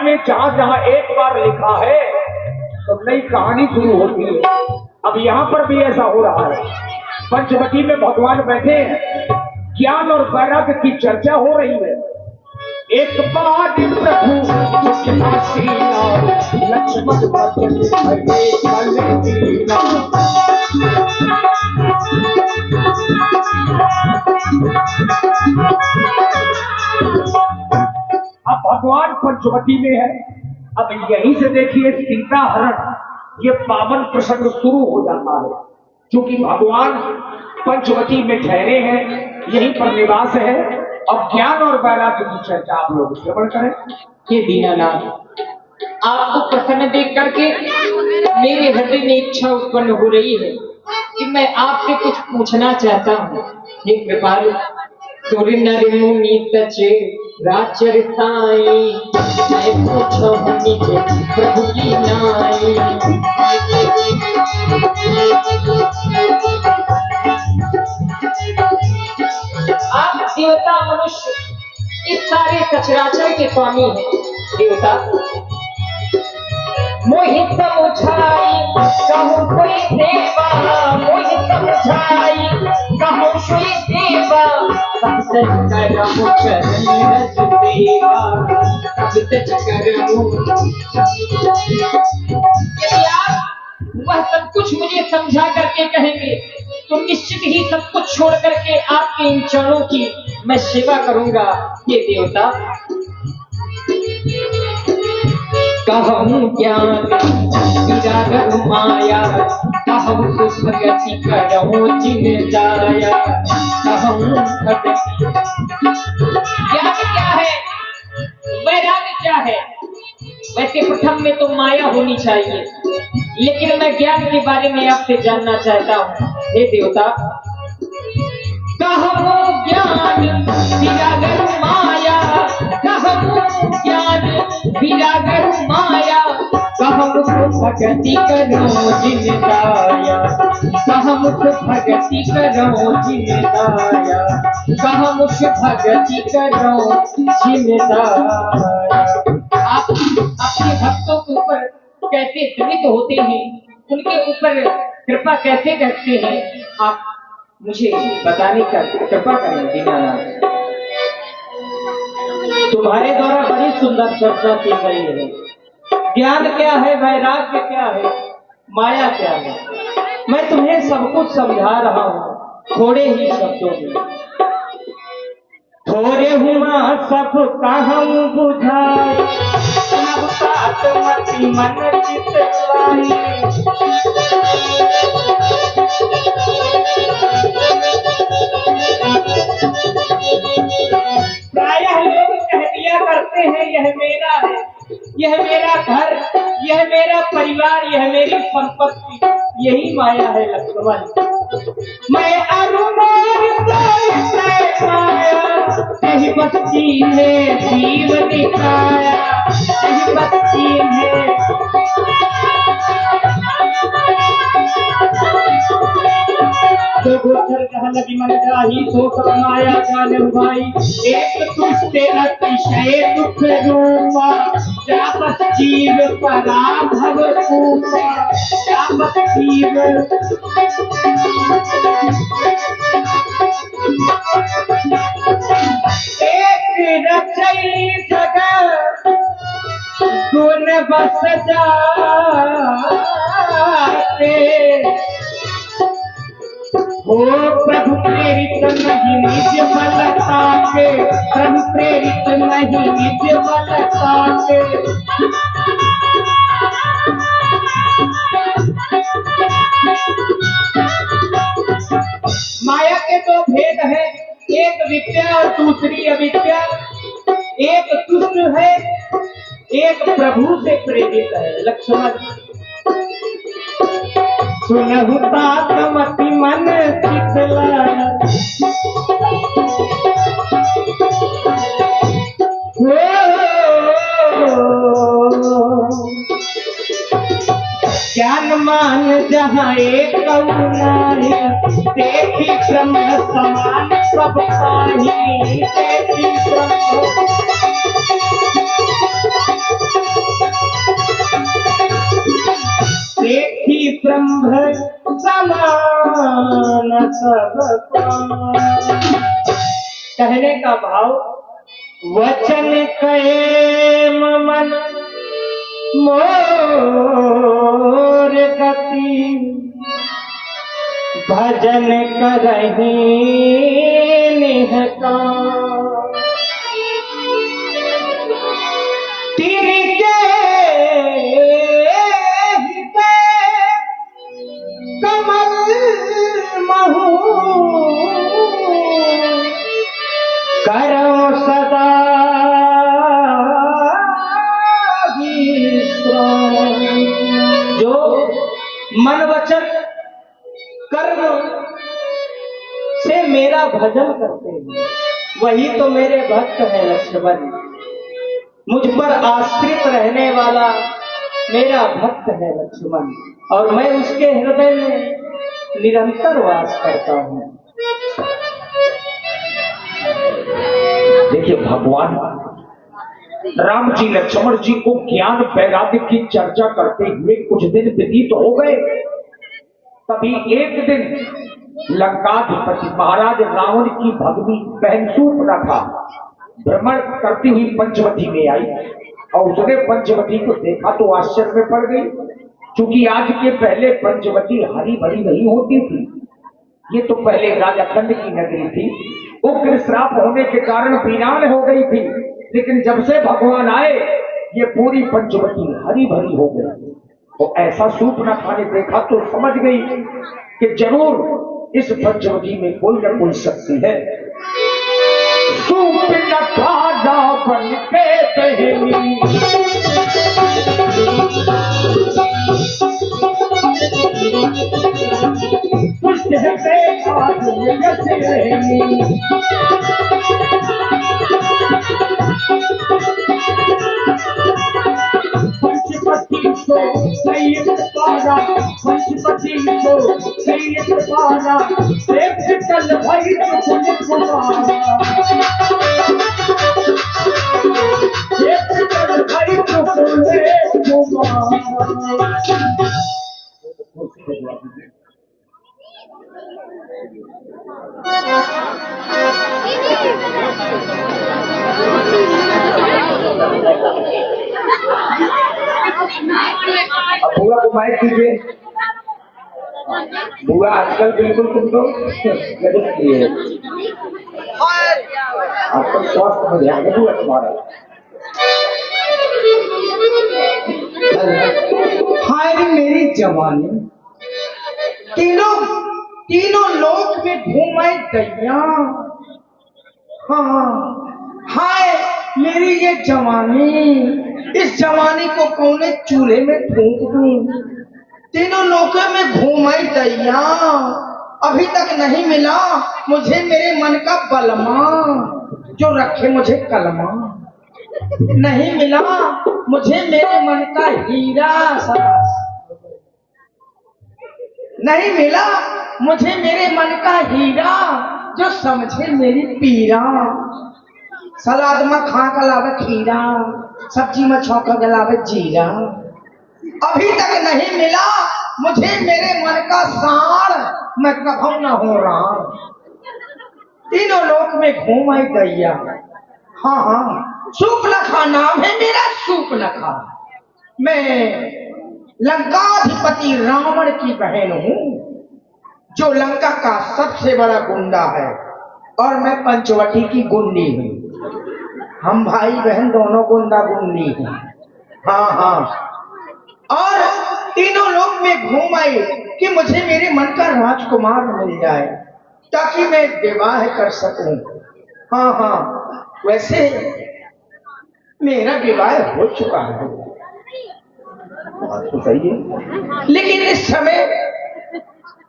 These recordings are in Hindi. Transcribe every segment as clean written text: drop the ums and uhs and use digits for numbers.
में जहां जहां एक बार लिखा है तो नई कहानी शुरू होती है। अब यहाँ पर भी ऐसा हो रहा है। पंचवटी में भगवान बैठे हैं, ज्ञान और वैराग्य की चर्चा हो रही है। एक बार प्रभु लक्ष्मण अब भगवान पंचवटी में है। अब यहीं से देखिए सीता हरण, ये पावन प्रसंग शुरू हो जाता है। क्योंकि भगवान पंचवटी में ठहरे हैं, यहीं पर निवास है। अब ज्ञान और वैराग्य की चर्चा आप लोग श्रवण करें। हे दीनानाथ, आपको प्रसन्न देख करके मेरे हृदय में इच्छा उत्पन्न हो रही है कि मैं आपसे कुछ पूछना चाहता हूँ। हे कृपालु, तुरी नर मुनि तचे राचरिताई, मैं पूछो मुनि के प्रभु की नाई। आप देवता मनुष्य इस सारे सचराचर के स्वामी हैं। देवता मोहित समुझाई कहूँ कोई देवा, मोहित समुझाई कहूँ कोई देवा, तब तक करमु चरण रज देवा, तब तक करमु। यदि आप वह सब कुछ मुझे समझा करके कहेंगे तो निश्चित ही सब कुछ छोड़ करके आपके इन चरणों की मैं सेवा करूंगा। ये देवता कहूँ ज्ञान विरागर माया, कहूँ सुभगति करहूँ जिन जाया, कहूँ ज्ञान क्या है, वैराग्य क्या है। वैसे प्रथम में तो माया होनी चाहिए, लेकिन मैं ज्ञान के बारे में आपसे जानना चाहता हूँ। हे देवता, कहूँ ज्ञान विरागर माया, कहूँ ज्ञान विरागर माया, कहूँ भगति करो जिन दाया, कहूँ भगति करो जिन दाया, कहूँ भगति करो जिन दाया। आप अपने भक्तों के ऊपर कैसे द्रवित होते हैं, उनके ऊपर कृपा कैसे करते हैं, आप मुझे बताने का कृपा करें दीनानाथ। तुम्हारे द्वारा बड़ी सुंदर चर्चा की गई है। ज्ञान क्या है, वैराग्य क्या है, माया क्या है, मैं तुम्हें सब कुछ समझा रहा हूँ थोड़े ही शब्दों में। थोड़े हुआ सब कहूँ बुझाए, सब बात मति मन चित लाई। प्रायः लोग कह दिया करते हैं यह मेरा है, यह मेरा घर, यह मेरा परिवार, यह मेरी संपत्ति, यही माया है लक्ष्मण। मैं अनुमान माया, यही बच्ची ने जीव दिखाया, यही बच्ची ने। तो गोचर कह लगी मन जाही, तो सब माया जाने भाई। एक तुझते अतिशय दुख रूपा, जापत जीव पराभव रूपा, जापत जीव। एक रचई जगत गुण बस जाते, हो प्रभु प्रेरित नहीं निज बलता के, प्रभु प्रेरित नहीं निज बलता के। माया के दो भेद है, एक विद्या और दूसरी अविद्या। एक दुष्ट है, एक प्रभु से प्रेरित है। लक्ष्मण सुनहु तात मति मन चितला, ज्ञान मान जहाँ एक नारी, देखी ब्रह्म समान सब पाही, देखी ब्रह्म। समान सबका। कहने का भाव, वचन कहे मन मोर गति, भजन करहि निहका। तिनके कमल महू करो सदा विश्राम। जो मन वचन कर्म से मेरा भजन करते हैं वही तो मेरे भक्त हैं लक्ष्मण। मुझ पर आश्रित रहने वाला मेरा भक्त है लक्ष्मण, और मैं उसके हृदय में निरंतर वास करता हूँ। देखिए भगवान राम जी लक्ष्मण जी को ज्ञान वैराग्य की चर्चा करते हुए कुछ दिन व्यतीत हो गए। तभी एक दिन लंकाधिपति महाराज रावण की भगनी बहन शूर्पणखा भ्रमण करती हुई पंचवटी में आई और उसने पंचवटी को देखा तो आश्चर्य में पड़ गई, क्योंकि आज के पहले पंचवटी हरी भरी नहीं होती थी। ये तो पहले राजाखंड की नगरी थी, उग्र श्राप होने के कारण वीरान हो गई थी। लेकिन जब से भगवान आए ये पूरी पंचवटी हरी भरी हो गई। तो ऐसा शूर्पणखा ने देखा तो समझ गई कि जरूर इस पंचवटी में कोई न कोई शक्ति है। शूर्पणखा बन के बहनी पंचपति को सैयद पारा, पंचपति को सैयद पारा, एक कल भाई तो कुमारा, एक कल भाई तो कुमारा। बुआ को माइक दीजिए। बुआ आजकल बिल्कुल तुम तो गजब की है, आजकल स्वास्थ्य में ध्यान रखो तुम्हारा। हाय मेरी जवानी, तीनों लोक में घूमाई दैया। हाँ हाय मेरी ये जवानी, इस जवानी को कौने चूल्हे में फूंक दूं। तीनों लोकों में घूमाई दैया, अभी तक नहीं मिला मुझे मेरे मन का बलमा, जो रखे मुझे कलमा। नहीं मिला मुझे मेरे मन का हीरा, नहीं मिला मुझे मेरे मन का हीरा, जो समझे मेरी पीरा। सलाद में खा कर लावे खीरा, सब्जी में छौंका गलावे जीरा। अभी तक नहीं मिला मुझे मेरे मन का सार, मैं कभू न हो रहा। तीनों लोक में घूम आई दैया। हाँ हाँ शूर्पणखा नाम है मेरा, शूर्पणखा। मैं लंकाधिपति रावण की बहन हूँ, जो लंका का सबसे बड़ा गुंडा है, और मैं पंचवटी की गुंडी हूँ। हम भाई बहन दोनों गुंडा गुंडी हैं। हाँ हाँ, और तीनों लोग में घूम आई कि मुझे मेरे मन का राजकुमार मिल जाए, ताकि मैं विवाह कर सकूं। हाँ हाँ, वैसे मेरा विवाह हो चुका है, बात तो सही है, लेकिन इस समय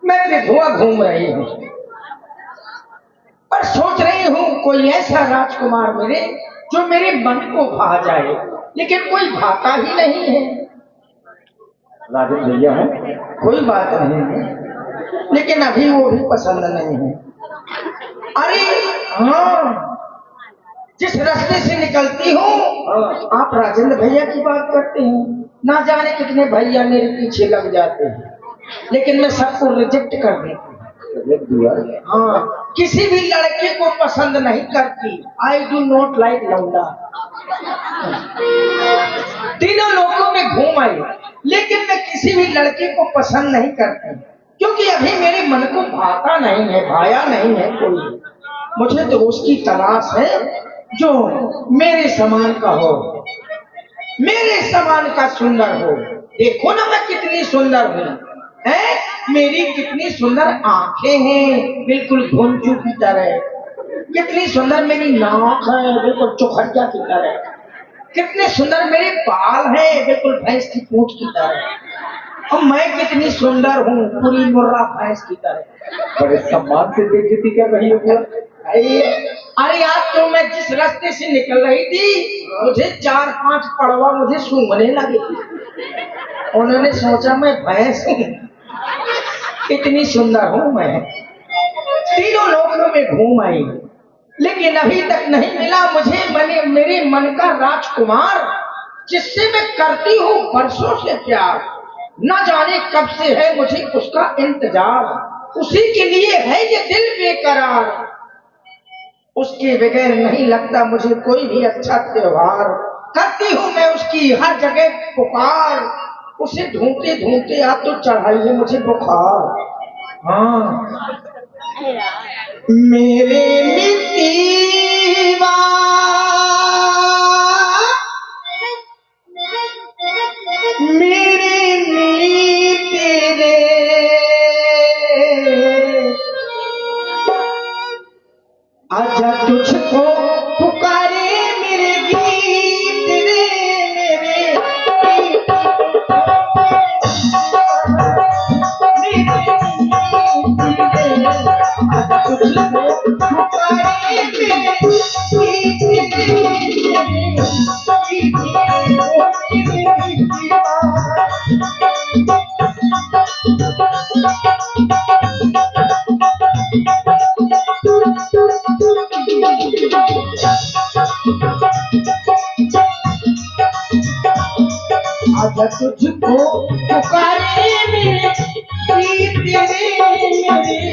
मैं विधवा घूम रही हूँ और सोच रही हूँ कोई ऐसा राजकुमार मिले जो मेरे मन को भा जाए, लेकिन कोई भाता ही नहीं है। राजन भैया है, कोई बात नहीं है, लेकिन अभी वो भी पसंद नहीं है। अरे हाँ, जिस रास्ते से निकलती हूँ आप राजेंद्र भैया की बात करते हैं, ना जाने कितने भैया मेरे पीछे लग जाते हैं। लेकिन मैं सबको रिजेक्ट कर देती हूँ। हाँ, किसी भी लड़के को पसंद नहीं करती। आई डू नॉट लाइक लौंडा। तीनों लोगों में घूम आई, लेकिन मैं किसी भी लड़के को पसंद नहीं करती, क्योंकि अभी मेरे मन को भाता नहीं है, भाया नहीं है कोई। मुझे तो उसकी तलाश है जो मेरे समान का हो, मेरे समान का सुंदर हो। देखो ना मैं कितनी सुंदर हूँ, हैं? मेरी कितनी सुंदर आंखें हैं, बिल्कुल घुंचू की तरह। कितनी सुंदर मेरी नाक है, बिल्कुल चौखटिया की तरह। कितने सुंदर मेरे बाल हैं, बिल्कुल भैंस की पूंछ की तरह। और मैं कितनी सुंदर हूँ, पूरी मुर्रा भैंस की तरह। बड़े सम्मान से देखी थी क्या कहीं हुआ? अरे यार, तो मैं जिस रास्ते से निकल रही थी, मुझे 4-5 पड़वा मुझे सूंघने लगे। उन्होंने सोचा मैं भैंस हूँ, इतनी सुंदर हूँ मैं। तीनों लोगों में घूम आई, लेकिन अभी तक नहीं मिला मुझे मेरे मन का राजकुमार, जिससे मैं करती हूँ बरसों से प्यार। न जाने कब से है मुझे उसका इंतजार, उसी के लिए है ये दिल बेकरार। उसके बगैर नहीं लगता मुझे कोई भी अच्छा त्योहार। करती हूँ मैं उसकी हर जगह पुकार, उसे ढूंढते ढूंढते आप तो चढ़ाइए मुझे बुखार। हाँ, मेरे मितीवा मेरे मीते आजा तुझको पुकारे मेरे गीत रे, मेरे गीत आजा तुझको पुकारे मेरे गीत आजा तुझको पुकारे मेरे गीत रे, मेरे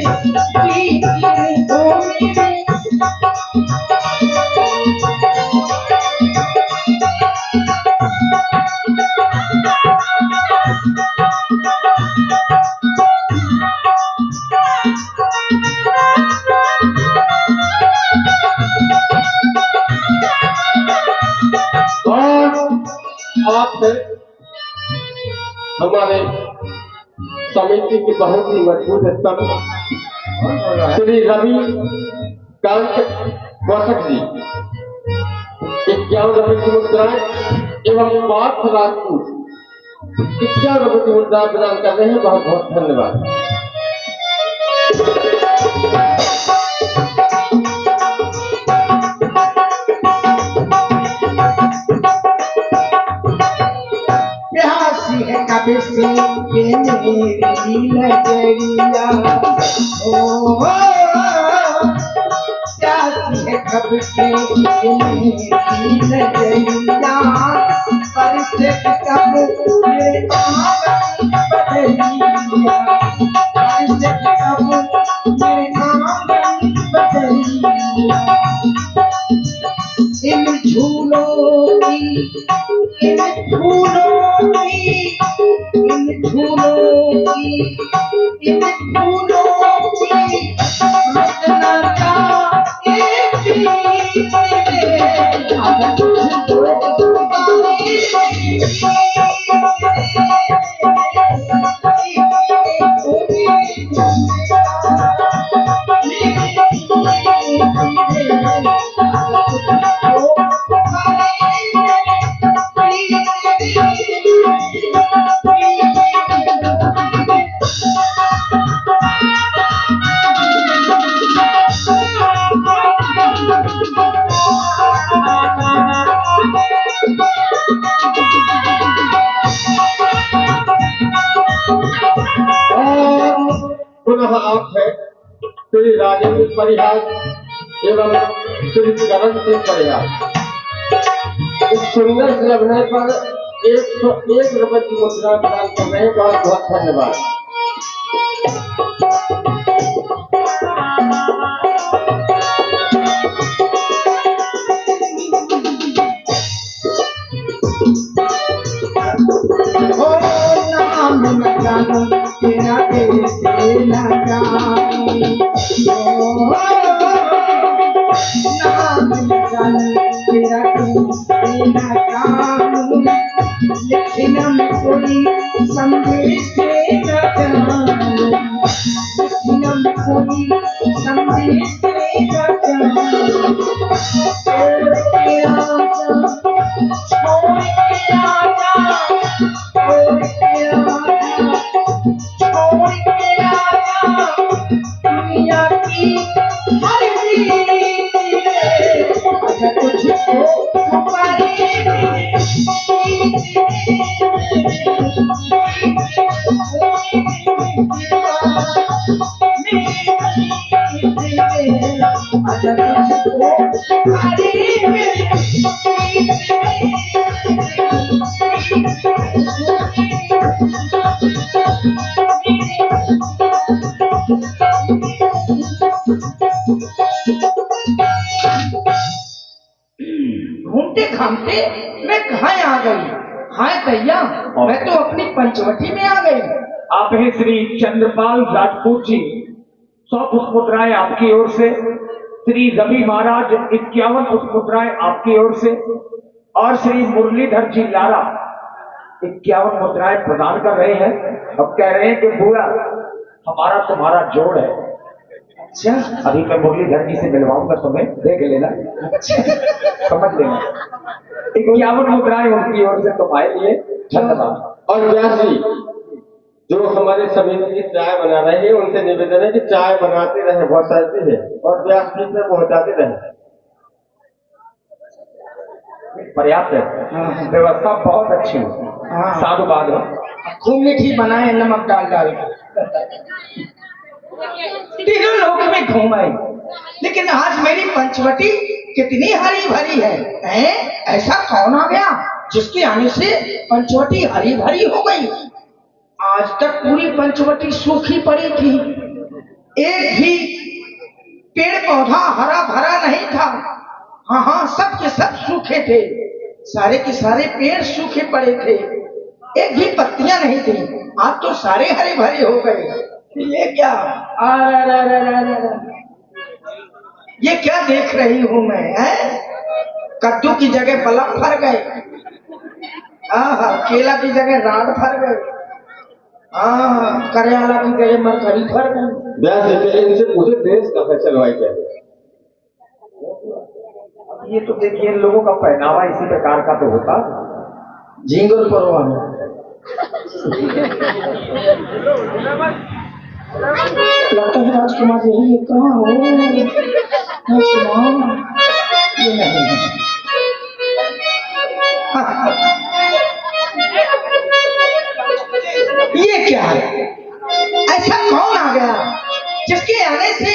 गीत ओ मेरे। आप हमारे समिति की बहुत ही मजबूत स्तंभ श्री रवि कांत कौशक जी, 51 रुपये की मुद्राएं एवं पार्थ राजपूत 51 रुपये की मुद्राएं प्रदान कर रहे हैं। बहुत बहुत धन्यवाद। कब से ये मेरी नजरिया ओ प्यासी है, कब से ये मेरी नजरिया, पर से कब मेरे आंगन बदलिया, पर से कब मेरे आंगन बदलिया। इन झूलों की, इन झूलों की, इन झूलों की, इन झूलों की रचना का एक गीत रे, आजा तुझको पुकारे पुनः आप है श्री राजेंद्र परिहार एवं श्री करण सिंह परिहार। इस सुंदर से अभिनय पर 101 रुपये की मुद्रा प्रदान कर रहे हैं। बहुत बहुत धन्यवाद। ओ नाम न जानो तेरा कैसे न जानो, नाम न जानो तेरा कैसे न जानो, लेकिन मैं कोई संदेश न जानो, लेकिन मैं कोई संदेश न जानो। छोड़ के आजा, छोड़ के आजा, छोड़ के आजा, छोड़ के आजा, दुनिया की हर रीत है, अगर तुझको हमारी घूमते घामते मैं कहाँ आ गई? हाय दैया, मैं तो अपनी पंचवटी में आ गई। आप हैं श्री चंद्रपाल राजपूत जी, 100 पुष्पमुद्राएं आपकी ओर से। श्री रवि महाराज 51 पुष्पमुद्राएं आपकी ओर से, और श्री मुरलीधर जी लारा 51 मुद्राएं प्रदान कर रहे हैं। अब कह रहे हैं कि बुआ हमारा तुम्हारा जोड़ है। अच्छा, अभी मैं मुरलीधर जी से मिलवाऊंगा, तुम्हें देख लेना, समझ लेना। 51 मुद्राएं उनकी ओर से तुम्हारे लिए। धन्यवाद। और व्यास जी जो हमारे सभी की चाय बना रहे हैं, उनसे निवेदन है कि चाय बनाते रहे, बहुत सारी है, और व्यास जी में पहुंचाते रहे। पर्याप्त है, व्यवस्था बहुत अच्छी है, साधुवाद है। खूब मीठी बनाए, नमक डाल डाल के तीनों लोग में घूम आए, लेकिन आज मेरी पंचवटी कितनी हरी भरी है, हैं? ऐसा कौन आ गया जिसके आने से पंचवटी हरी भरी हो गई? आज तक पूरी पंचवटी सूखी पड़ी थी, एक भी पेड़ पौधा हरा भरा नहीं था। हाँ हाँ, सब के सब सूखे थे, सारे के सारे पेड़ सूखे पड़े थे, एक भी पत्तियां नहीं थी। आज तो सारे हरे भरे हो गए। ये क्या? ये क्या देख रही हूं मैं, हैं? कद्दू की जगह बलब फर गए, केला की जगह राड फर गए, करेला की जगह मरकरी फर गए। व्यास जी पहले इनसे पूछे देश का फैसल भाई पहले। ये तो देखिए इन लोगों का पहनावा इसी प्रकार का तो होता। झींगुर परवा में लगता है राजकुमार यही है। कहाँ हो राजकुमार? ये नहीं है। ये क्या है? ऐसा कौन आ गया जिसके आने से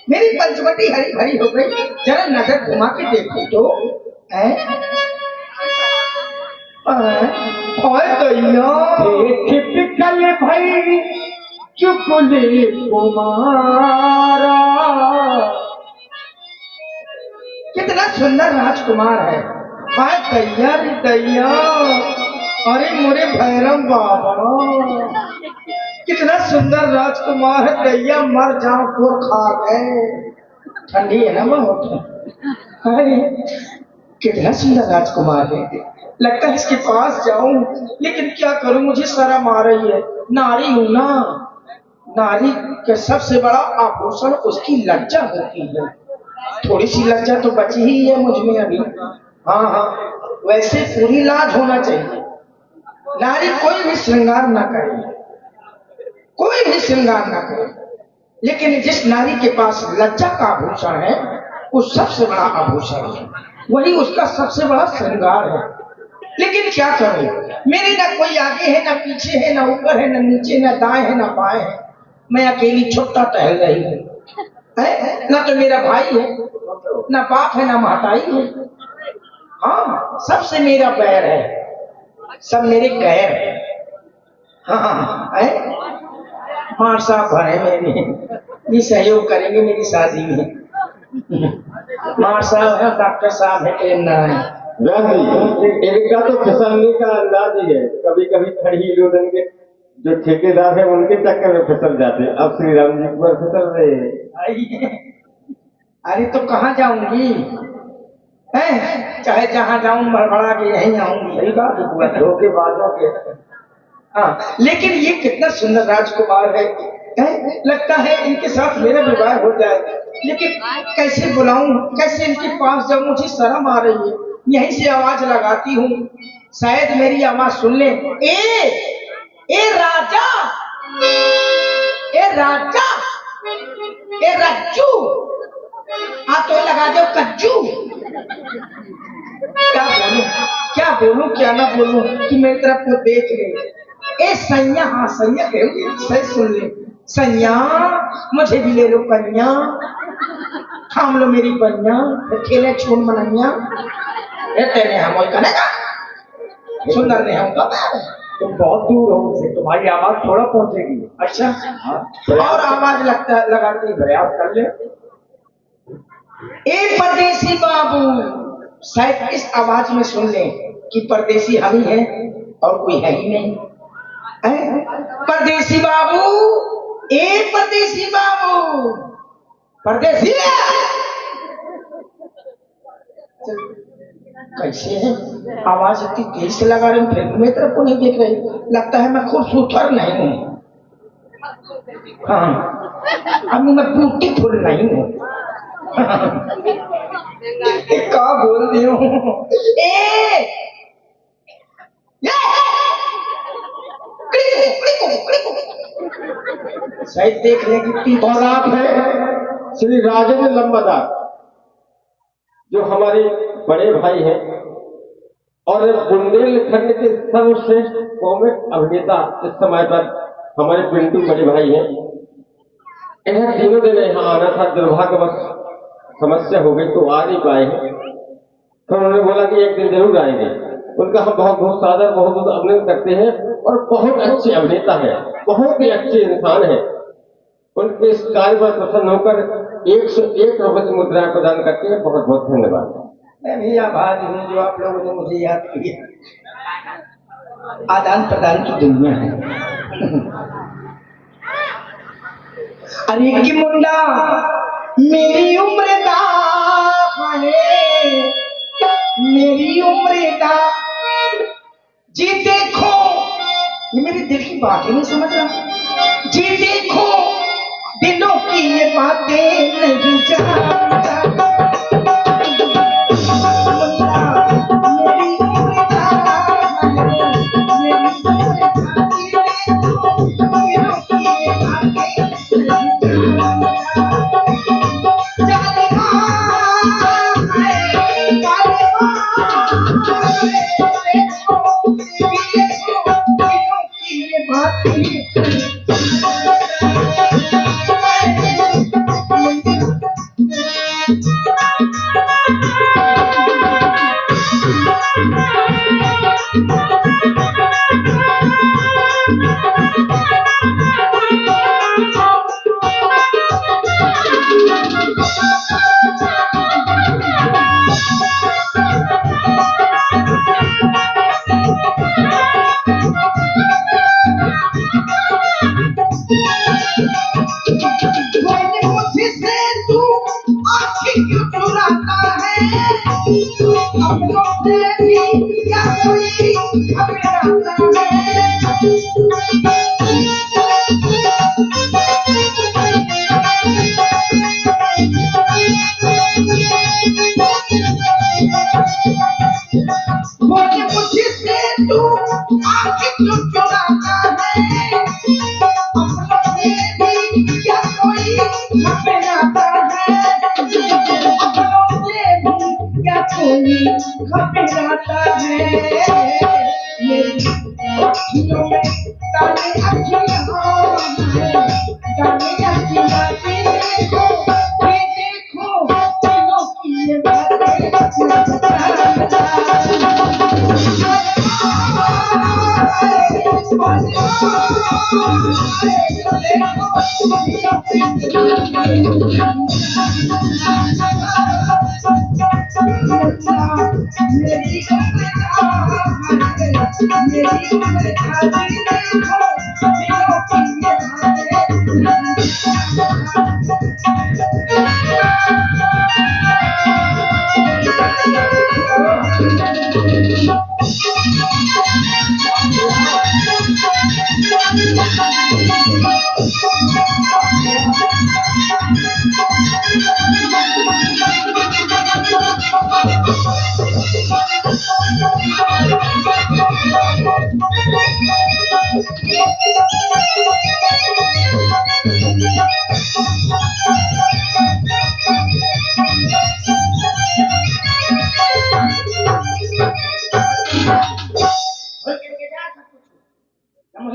मेरी पंचवटी हरी भरी हो गई? जरा नजर घुमा के देखो तो। टिपिकल भाई चुकुले कुमारा, कितना सुंदर राजकुमार है। हाय दैया रे दैया, अरे मोरे भैरव बाबा, कितना सुंदर राजकुमार है। दैया मर जाओ तो खा गए, ठंडी है ना बहुत। अरे कितना सुंदर राजकुमार है, लगता है इसके पास जाऊं, लेकिन क्या करूं, मुझे शर्म आ रही है। नारी हूं ना, नारी का सबसे बड़ा आभूषण उसकी लज्जा होती है। थोड़ी सी लज्जा तो बची ही है मुझ में अभी। हाँ हाँ, वैसे पूरी लाज होना चाहिए। नारी कोई भी श्रृंगार ना करे, कोई भी श्रृंगार ना करे, लेकिन जिस नारी के पास लज्जा का आभूषण है वो सबसे बड़ा आभूषण है, वही उसका सबसे बड़ा श्रृंगार है। लेकिन क्या करूं, मेरे ना कोई आगे है, ना पीछे है, ना ऊपर है, ना नीचे, ना दाएं है, ना बाएं है। मैं अकेली छुट्टा टहल रही हूँ। ना तो मेरा भाई है, ना बाप है, ना महताई है। हाँ, सबसे मेरा बैर है, सब मेरे गैर है। हाँ, मार साहब भरे मेरे, ये सहयोग करेंगे मेरी शादी में। मार साहब है, डॉक्टर साहब है, प्रेम नारायण। व्यास जी, इनका तो फिसलने का अंदाज ही है। कभी कभी खड़ी लोधन के जो ठेकेदार है उनके चक्कर में फिसल जाते हैं। अब श्री राम जी पर फिसल रहे हैं। अरे तो कहाँ जाऊंगी हैं? चाहे जहाँ जाऊं मड़बड़ा के यहीं आऊंगी। सही बात है, धोखेबाजों के। हाँ, लेकिन ये कितना सुंदर राजकुमार है, लगता है इनके साथ मेरा विवाह हो जाए। लेकिन कैसे बुलाऊं, कैसे इनके पास जाऊं? मुझे शर्म आ रही है। यहीं से आवाज लगाती हूँ, शायद मेरी आवाज सुन ले। ए राजा, ए राजा, ए रज्जू, हाँ तो लगा दो कज्जू। क्या बोलूं क्या ना बोलूं कि मेरी तरफ को देख ले। ए सैया, हाँ सैया कहोगे, सही सुन ले। सैया मुझे भी ले लो कन्या, थाम लो मेरी बनिया, खेले छोड़ मनैया। तेने हम करेगा सुंदर नहीं होगा। तुम बहुत दूर हो उनसे, तुम्हारी आवाज थोड़ा पहुंचेगी। अच्छा हाँ, और आवाज लगाती प्रयास कर ले। ए परदेसी बाबू, शायद इस आवाज में सुन ले कि परदेसी हम ही हैं और कोई है ही नहीं। परदेसी बाबू, ए परदेसी बाबू, परदेसी कैसे है? आवाज इतनी तेज से लगा रहे, फिर मेरी तरफ को नहीं देख रही। लगता है मैं खूब सुथर नहीं हूँ। हाँ, अभी मैं ब्यूटीफुल नहीं हूँ। क्या बोल रही हूँ? शायद देख ले कि और आप हैं श्री राजेंद्र लंबादार, जो हमारे बड़े भाई हैं और बुंदेलखंड के सर्वश्रेष्ठ कॉमिक अभिनेता इस समय पर हमारे पिंटू बड़े भाई हैं। इन्हें तीनों दिन यहाँ आना था, दुर्भाग्यवश समस्या हो गई तो आ नहीं पाए हैं। तो उन्होंने बोला कि एक दिन जरूर आएंगे। उनका हम बहुत बहुत सादर बहुत बहुत अभिनंदन करते हैं और बहुत अच्छे अभिनेता है, बहुत ही अच्छे इंसान है। उनके इस कार्य पर प्रसन्न होकर 101 रुपए की मुद्रा प्रदान करते हैं। बहुत बहुत धन्यवाद। मैं भी आभारी हूँ जो आप लोगों ने मुझे याद किया। आदान प्रदान की दुनिया है। अरे की मुंडा मेरी उम्र दा है, मेरी उम्र दा जी देखो, ये मेरे दिल की बात ही नहीं समझ रहा। जी देखो दिलों की ये बातें नहीं जानता। मेरी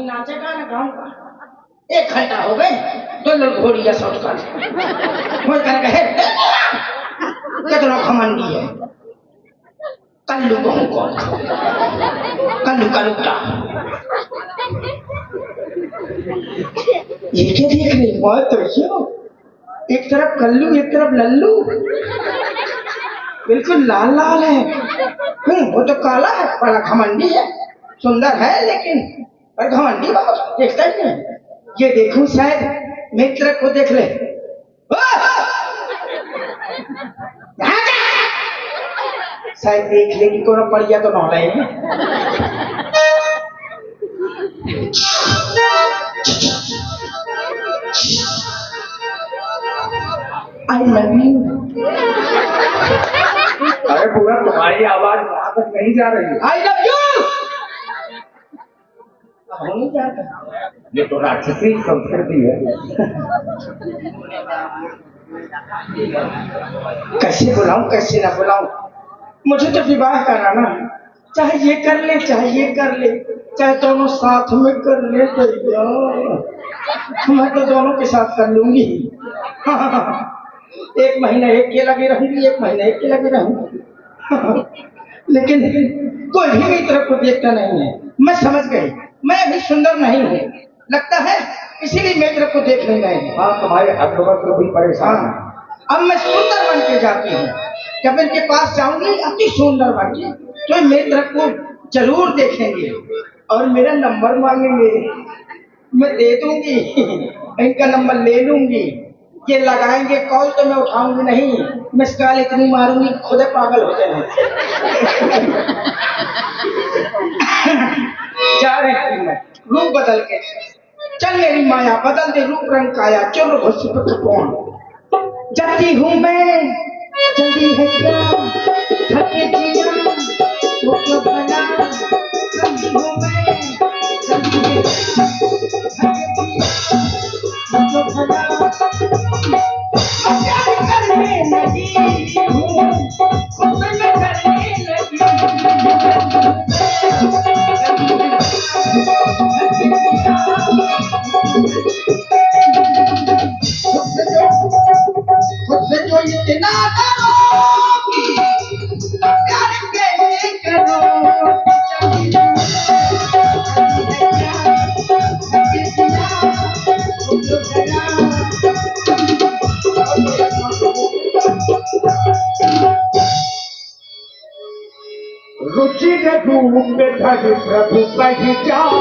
नाचेगा ना गाऊंगा। 1 घंटा हो गए तो लोग घोड़िया सोच कर कितना घमंडी है। कल्लू कहूँ कौन कल्लू का रुकता ये क्या देख रही बात तो क्यों एक तरफ कल्लू एक तरफ लल्लू बिल्कुल लाल लाल है। वो तो काला है बड़ा घमंडी है सुंदर है लेकिन पर घमंडी बहुत देखता ही नहीं। ये देखूं शायद मित्र को देख ले शायद देख ले कि कोनो पड़ गया तो ना रहेगा। I love you. अरे पूरा तुम्हारी आवाज वहां तक नहीं जा रही है। आई लव यू नहीं जाता। ये तो राक्षसी संस्कृति है। कैसे बुलाऊं कैसे ना बुलाऊं मुझे तो विवाह कराना है। चाहे ये कर ले चाहे ये कर ले चाहे दोनों साथ में कर ले भैया मैं तो दोनों के साथ कर लूंगी। 1 महीना एक के लगे रहूंगी 1 महीना एक के लगे रहूंगी। लेकिन कोई भी मेरी तरफ को देखता नहीं है। मैं समझ गई मैं अभी सुंदर नहीं हूँ लगता है इसीलिए मेरी तरफ को देख नहीं रहे हैं। हाँ तुम्हारे हकबत भी परेशान है। अब मैं सुंदर बन के जाती हूँ जब इनके पास जाऊंगी अति सुंदर बन के तो मेरी तरफ को जरूर देखेंगे और मेरा नंबर मांगेंगे मैं दे दूंगी। इनका नंबर ले लूंगी ये लगाएंगे कॉल तो मैं उठाऊंगी नहीं मिस कॉल इतनी मारूंगी खुद पागल हो जाएंगे। जा रहे हैं मैं रूप बदल के चल मेरी माया बदल दे रूप रंग काया चलो घुस कौन जल्दी हूँ मैं जल्दी है क्या थके जिया वो क्यों बना जल्दी हूँ मैं जल्दी है थके जिया वो क्यों बना प्यार करने लगी हूँ खुद में करने लगी खुद जो इतना करोगी प्यार कैसे करो रुचि के रूप में धर प्रभु पहचान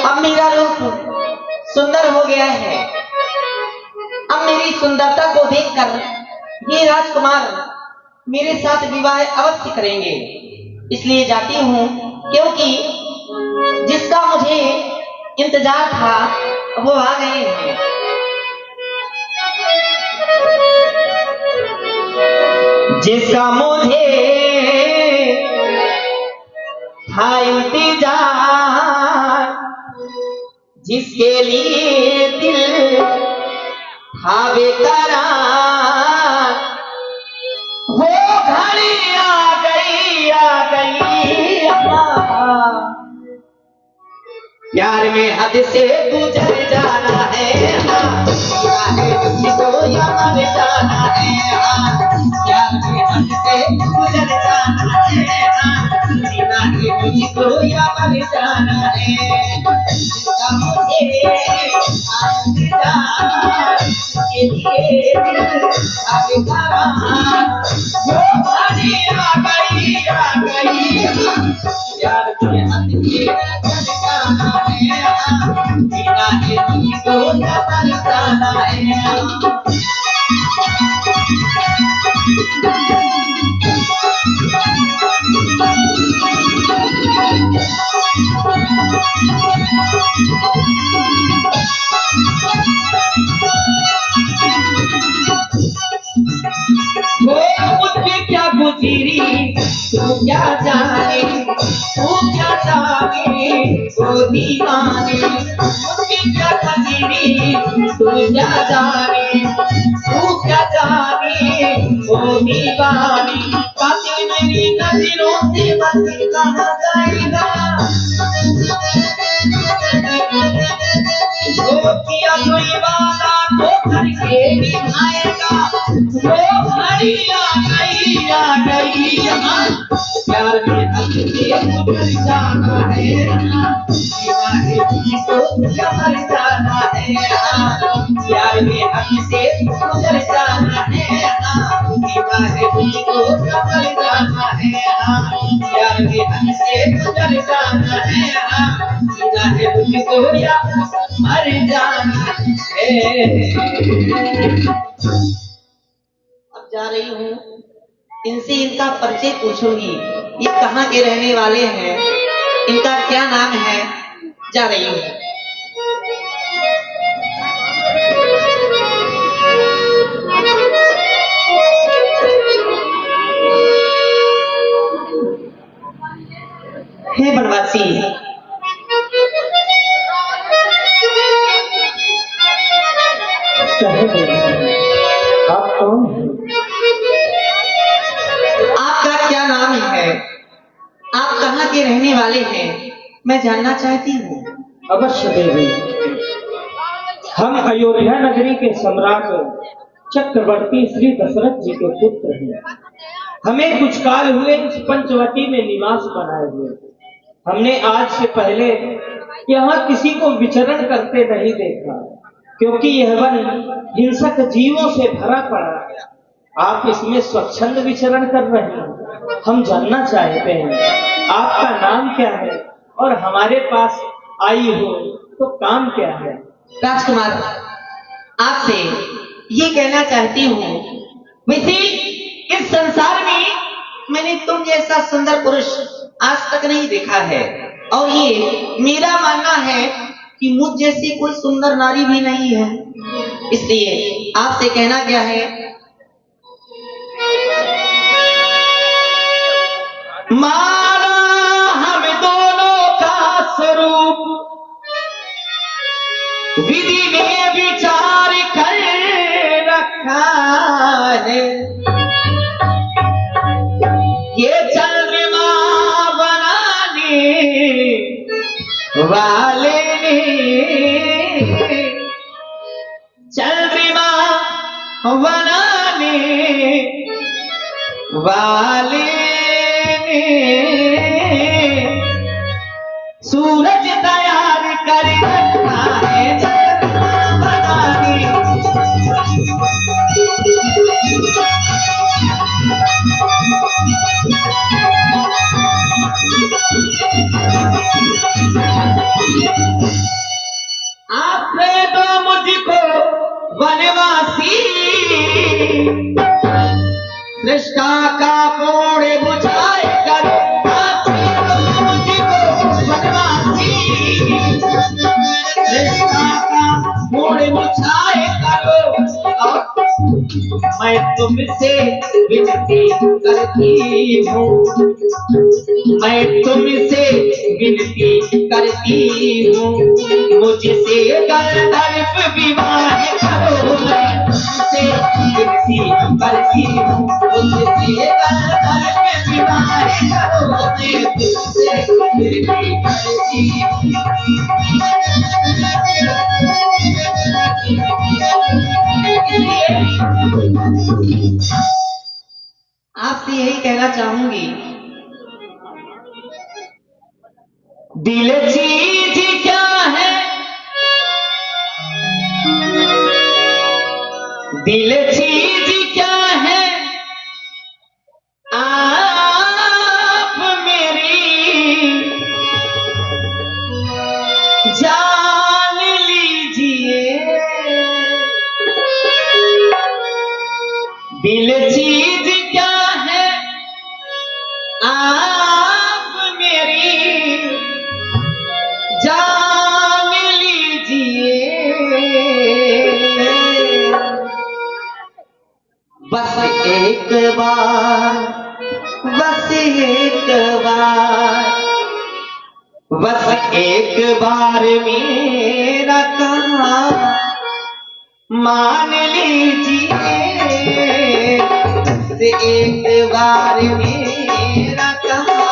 अब मेरा रूप सुंदर हो गया है। अब मेरी सुंदरता को देखकर ये राजकुमार मेरे साथ विवाह अवश्य करेंगे। इसलिए जाती हूँ क्योंकि जिसका मुझे इंतजार था वो आ गए हैं। जिसका मुझे था इंतजार जिसके लिए दिल था बेकरार वो घड़ी आ गई प्यार में हद से गुजर जाना है। हाँ, किसको याद जाना है। है, जीना है मुझको या मर जाना है, जिसका मुझे इंतजार के लिए अब वो घड़ी आ गई प्यार के हद के जाना है, जीना है मुझको या मर जाना है। वो मुझे क्या गुजरी तू क्या जाने, तू क्या जाने वो दीवाने, मुझे क्या गुजरी तू क्या जाने, तू क्या जाने वो दीवाने, कातिल मेरी नजरों से बच कहाँ जाएगा, वो किया कोई वादा तो करके निभाएगा, वो घड़ी आ गई यहाँ प्यार में हद से गुजर जाना है, जीना है मुझको या मर जाना है, प्यार में हद से गुजर जाना है, जीना है मुझको या मर जाना है, प्यार में हद से गुजर जाना है, जीना है मुझको या मर जाना है। अब जा रही हूँ, इनसे इनका परिचय पूछूंगी, ये कहाँ के रहने वाले हैं, इनका क्या नाम है, जा रही हूँ। हे बनवासी, आप कौन हैं? आपका क्या नाम है, आप कहाँ के रहने वाले हैं, मैं जानना चाहती हूँ। अवश्य देवी, हम अयोध्या नगरी के सम्राट चक्रवर्ती श्री दशरथ जी के पुत्र हैं। हमें कुछ काल हुए इस पंचवटी में निवास बनाए हुए। हमने आज से पहले यहाँ किसी को विचरण करते नहीं देखा, क्योंकि यह वन हिंसक जीवों से भरा पड़ा है। आप इसमें स्वच्छंद विचरण कर रहे हैं। हम जानना चाहते हैं आपका नाम क्या है और हमारे पास आई हो तो काम क्या है। राजकुमार, आपसे ये कहना चाहती हूँ, वैसे इस संसार में मैंने तुम जैसा सुंदर पुरुष आज तक नहीं देखा है, और ये मेरा मानना है कि मुझ जैसी कोई सुंदर नारी भी नहीं है। इसलिए आपसे कहना क्या है, माना हम दोनों का स्वरूप विधि ने विचार कर रखा है, ये चंद्रमा बनाने वाले ने, चंद्रमा बनाने वाले ने सूरज तैयार कर रखा है, चंद्रमा बनाने। आपने तो मुझको वनवासी निष्ठा का कोड़े बुझाए कर, आपने तो मुझको वनवासी निष्ठा का कोड़े बुझाए करो, मैं तुमसे विनती करती हूँ, मैं तुमसे विनती करती हूँ, मुझसे गर्दन विवाह करो, मैं तुमसे विनती करती हूँ, मुझसे गर्दन विवाह करो, मैं तुमसे विनती करती हूँ। आपसे यही कहना चाहूंगी दिल चीज क्या है, दिल चीज क्या है, आप मेरी जान लीजिए। दिल चीज क्या है, आप मेरी जान लीजिए। बस एक बार, बस एक बार, बस एक बार मेरा कहा मान लीजिए। बस एक बार मेरा कहा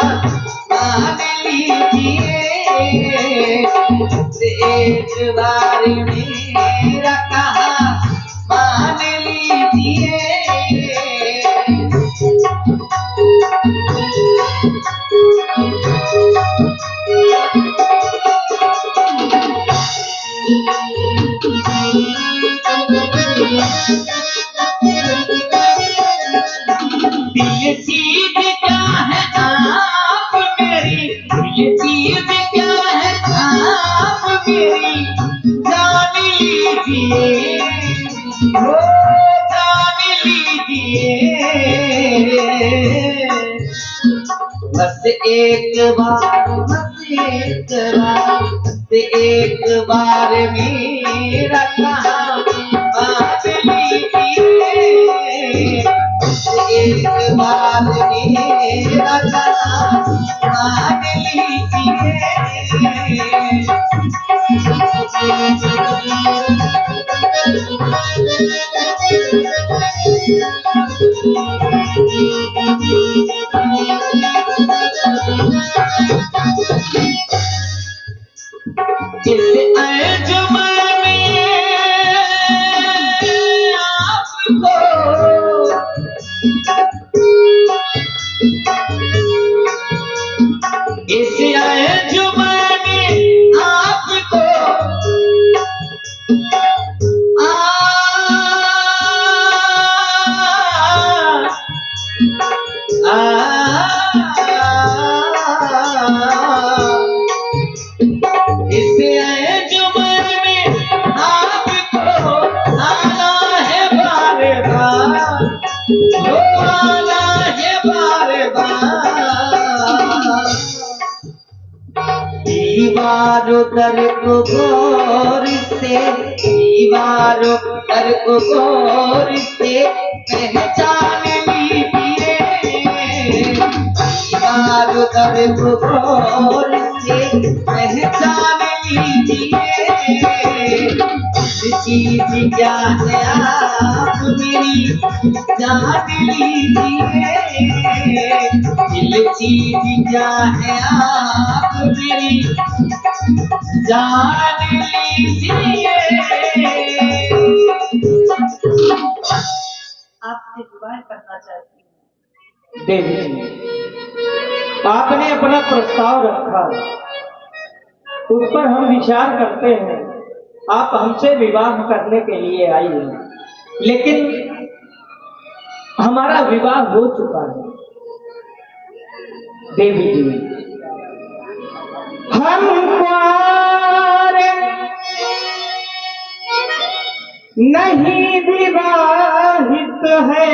मान लीजिए। बस एक बार मेरा कहा मान लीजिए। दिल चीज क्या है, आप मेरी, दिल चीज क्या है, आप मेरी जान लीजिए। हो जान लीजिए। बस एक बार, बस एक बार, बस एक बार मेरा कहा मान लीजिए। बस एक बार मेरा कहा मान लीजिए। इस अंजुमन में आपको इस अंजुमन में आपको इस अंजुमन में आपको आना है बार बार, वो आना है बार बार। दीवारों दर को गौर से, दीवारों दर को गौर से पहचान लीजिए। दीवारों दर को गौर से पहचान लीजिए। दिल चीज क्या है, आप मेरी जान लीजिए। दिल चीज क्या है, आप मेरी जान लीजिए। आपसे विवाह करना चाहती हूँ। देवी जी, आपने अपना प्रस्ताव रखा, उस पर हम विचार करते हैं। आप हमसे विवाह करने के लिए आई हैं, लेकिन हमारा विवाह हो चुका है। देवी जी, हम कुंवारे नहीं विवाहित है,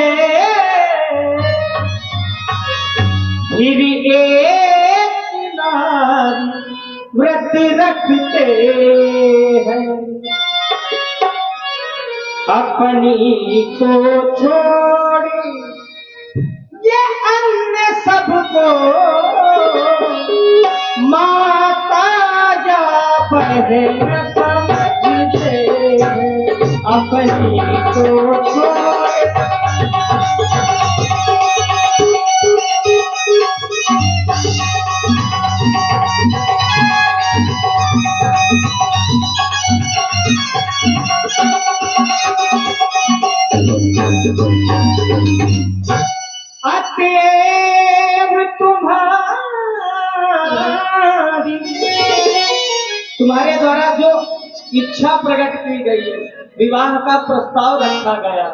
फिर एक नारी व्रत रखते हैं। अपनी को छोड़ ये अन्य सबको माता या बहन समझते हैं। अपनी को छोड़ अतएव तुम्हारी तुम्हारे द्वारा जो इच्छा प्रकट की गई, विवाह का प्रस्ताव रखा गया,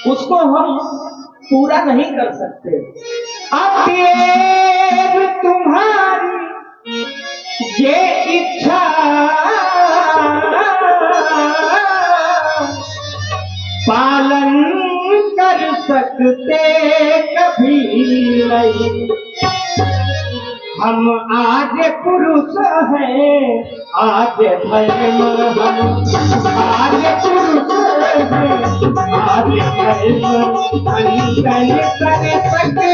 उसको हम पूरा नहीं कर सकते। अतएव तुम्हारी ये इच्छा पालन कर सकते कभी नहीं। हम आज पुरुष हैं, आज धर्म, हम आज पुरुष हैं, आज धर्म अंकन कर सकते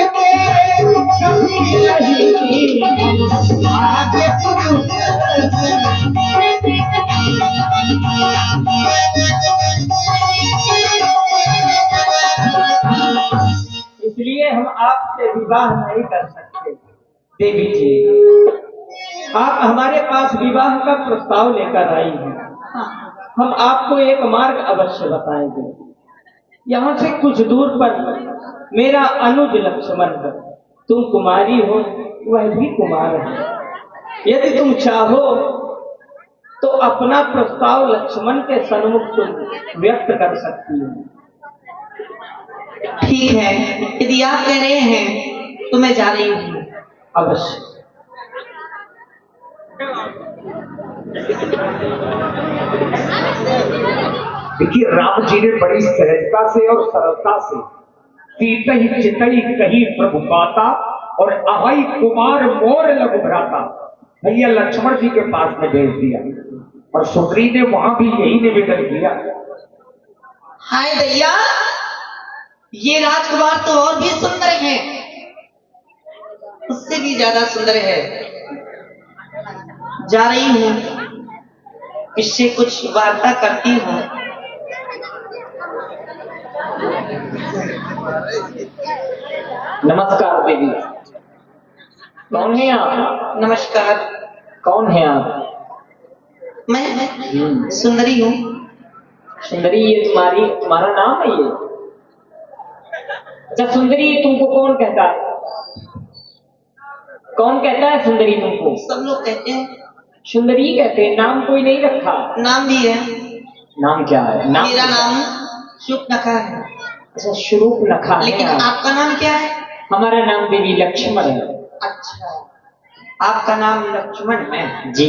कभी नहीं। आज पुरुष इसलिए हम आपसे विवाह नहीं कर सकते। देवी जी, आप हमारे पास विवाह का प्रस्ताव लेकर आई हैं। हम आपको एक मार्ग अवश्य बताएंगे। यहाँ से कुछ दूर पर मेरा अनुज लक्ष्मण है। तुम कुमारी हो, वह भी कुमार है। यदि तुम चाहो तो अपना प्रस्ताव लक्ष्मण के सन्मुख तुम व्यक्त कर सकती हो। ठीक है, यदि आप कह रहे हैं तो मैं जा रही हूँ। अवश्य। देखिए, राम जी ने बड़ी सहजता से और सरलता से सीतहि चितई कही प्रभु पाता और अहई कुमार मोर लघु भ्राता भैया लक्ष्मण जी के पास में भेज दिया। और सुग्री ने वहां भी यही निवेदन किया। हाय भैया, ये राजकुमार तो और भी सुंदर है, उससे भी ज्यादा सुंदर है। जा रही हूँ, इससे कुछ वार्ता करती हूँ। नमस्कार देवी। कौन है आप? नमस्कार। कौन है आप? मैं सुंदरी हूँ। सुंदरी, ये तुम्हारा नाम है ये? अच्छा, सुंदरी तुमको कौन कहता है? कौन कहता है सुंदरी तुमको? सब लोग कहते हैं। सुंदरी कहते हैं, नाम कोई नहीं रखा? नाम भी है। नाम क्या है? मेरा नाम शुकनखा है। अच्छा, शुरूपनखा है। लेकिन आपका नाम क्या है? हमारा नाम देवी लक्ष्मण है। अच्छा, आपका नाम लक्ष्मण है जी।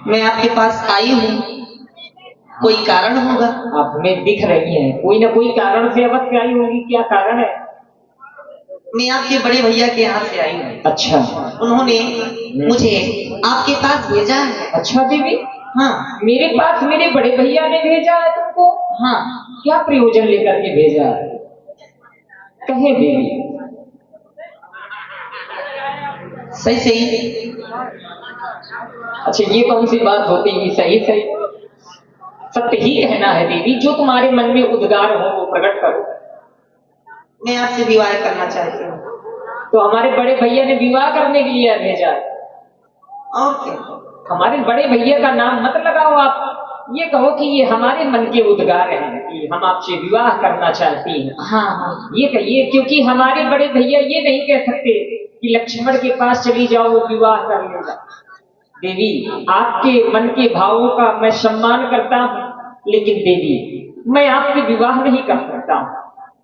मैं आपके पास आई हूँ, कोई कारण होगा? आप हमें दिख रही हैं, कोई ना कोई कारण से अवश्य आई होगी। क्या कारण है? मैं आपके बड़े भैया के यहाँ से आई हूँ। अच्छा। उन्होंने मुझे आपके पास भेजा है। अच्छा देवी? हाँ। मेरे पास मेरे बड़े भैया ने भेजा है तुमको? हाँ। क्या प्रयोजन लेकर के भेजा है? कहे देवी। सही सही। अच्छा, ये कौन सी बात होती है? सही सही, सत्य ही कहना है देवी। जो तुम्हारे मन में उद्गार हो वो प्रकट करो। मैं आपसे विवाह करना चाहती हूँ। तो हमारे बड़े भैया ने विवाह करने के लिए भेजा है। और क्या? हमारे बड़े भैया का नाम मत लगाओ आप, ये कहो कि ये हमारे मन के उद्गार हैं कि हम आपसे विवाह करना चाहती हैं। हाँ हाँ, ये कहिए, क्योंकि हमारे बड़े भैया ये नहीं कह सकते कि लक्ष्मण के पास चली जाओ, वो विवाह कर लेगा। देवी, आपके मन के भावों का मैं सम्मान करता हूँ, लेकिन देवी मैं आपसे विवाह नहीं कर सकता।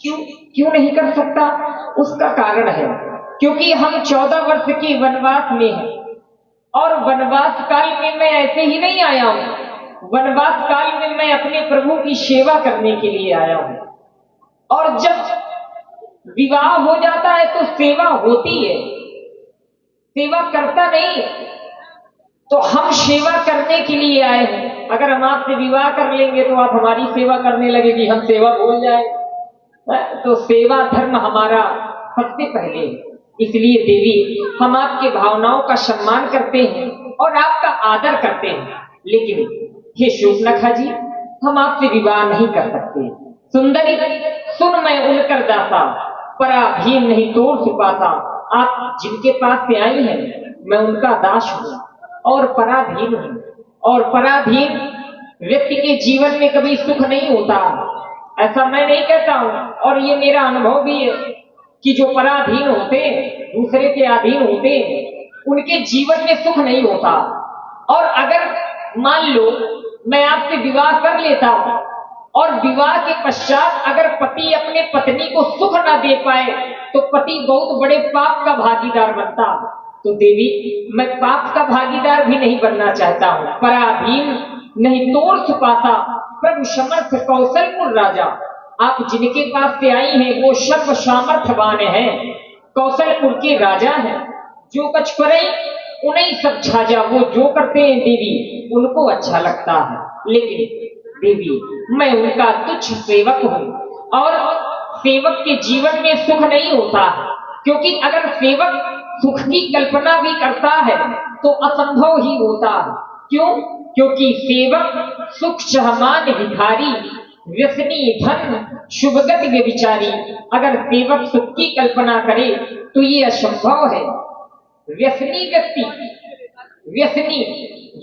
क्यों नहीं कर सकता? उसका कारण है क्योंकि हम 14 वर्ष के वनवास में हैं, और वनवास काल में मैं ऐसे ही नहीं आया हूँ। वनवास काल में मैं अपने प्रभु की सेवा करने के लिए आया हूँ, और जब विवाह हो जाता है तो सेवा होती है, सेवा करता नहीं है। तो हम सेवा करने के लिए आए हैं। अगर हम आपसे विवाह कर लेंगे तो आप हमारी सेवा करने लगेगी, हम सेवा भूल जाए। तो सेवा धर्म हमारा सबसे पहले। इसलिए देवी हम आपके भावनाओं का सम्मान करते हैं और आपका आदर करते हैं, लेकिन हे शूर्पणखा जी, हम आपसे विवाह नहीं कर सकते। सुंदरी सुन, मैं उनकर दासा, परा भीम नहीं तोड़ सुपाता। आप जिनके पास से आई हैं, मैं उनका दास हूँ और पराधीन हूँ। और पराधीन व्यक्ति के जीवन में कभी सुख नहीं होता, ऐसा मैं नहीं कहता हूँ, और ये मेरा अनुभव भी है कि जो पराधीन होते, दूसरे के अधीन होते, उनके जीवन में सुख नहीं होता। और अगर मान लो मैं आपसे विवाह कर लेता हूं और विवाह के पश्चात अगर पति अपने पत्नी को सुख न दे पाए तो पति बहुत बड़े पाप का भागीदार बनता है। तो देवी, मैं पाप का भागीदार भी नहीं बनना चाहता हूं। पराधीन नहीं तोड़ छुपाता प्रभु समर्थ कौशलपुर राजा। आप जिनके पास से आई हैं वो सर्व सामर्थ्यवान हैं, कौशलपुर के राजा हैं। जो कछ करे उन्हीं सब छाजा, वो जो करते हैं देवी उनको अच्छा लगता है। लेकिन देवी, मैं उनका तुच्छ सेवक हूं और सेवक के जीवन में सुख नहीं होता, क्योंकि अगर सेवक सुख की कल्पना भी करता है तो असंभव ही होता है। क्यों? क्योंकि सेवक सुख चाहमान भिखारी, व्यसनी धन शुभगति व्यभिचारी। अगर सेवक सुख की कल्पना करे तो ये असंभव है। व्यसनी व्यक्ति, व्यसनी